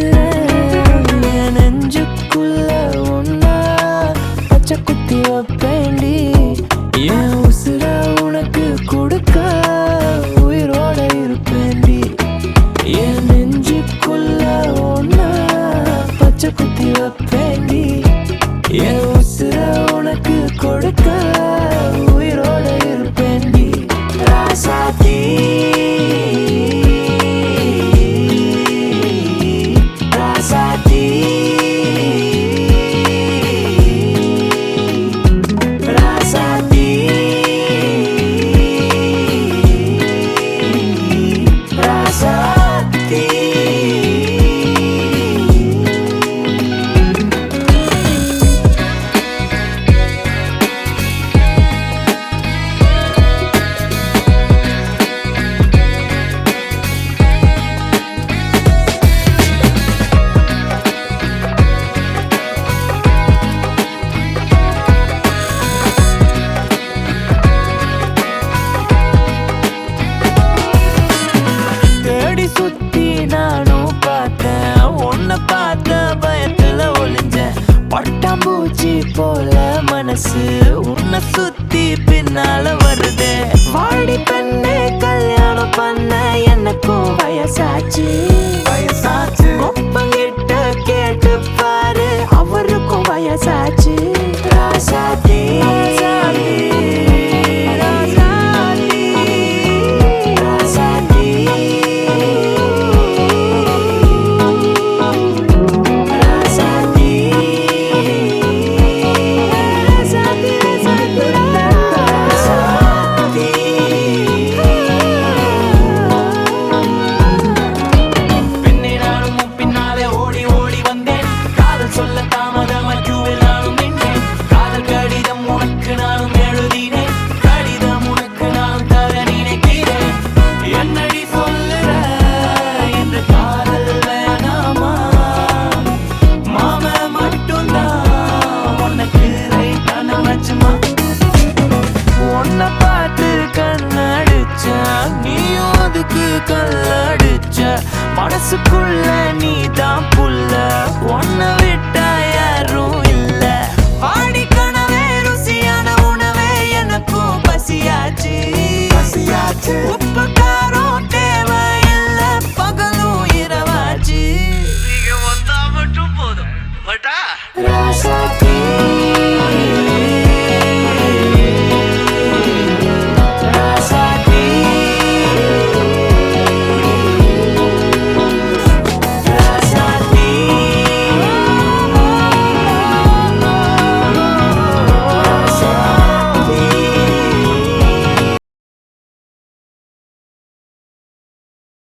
பேசுறேன் என் நெஞ்சுக்குள்ள ஒன்னா பச்சை குத்தி வைப்பேண்டி என் உசுர உனக்கு கொடுக்க உயிரோட இருப்பேண்டி என் நெஞ்சுக்குள்ள ஒன்னா பச்சை குத்தி வைப்பேண்டி என் உசுர உனக்கு கொடுக்க உயிரோட இருப்பேண்டி ராசாத்தி ராசாத்தி ராசாத்தி ராசாத்தி சுத்தி நானும் பார்த்தேன் உன்னை பார்த்த பயத்துல ஒளிஞ்சேன் பட்டாம்பூச்சி போல மனசு உன்னை சுத்தி பின்னால வருதே வாடி பெண்ணே கல்யாணம் பண்ண எனக்கும் வயசாச்சு ஒப்பங்கிட்ட கேட்டு பாரு அவருக்கும் வயசாச்சு ராசாத்தி உன்னை பார்த்து கண்ணடிச்ச நீயும் அதுக்கு கல்லடிச்ச மனசுக்குள்ள நீதான் புல்ல உன்னை விட்டா யாரும் இல்ல வாடி கனவே ருசியான உணவே எனக்கும் பசியாச்சு உப்பு காரம் தேவையில்ல பகலும் இரவாச்சு நீங்க வந்தா மட்டும் போதும் பட்டா ராசாத்தி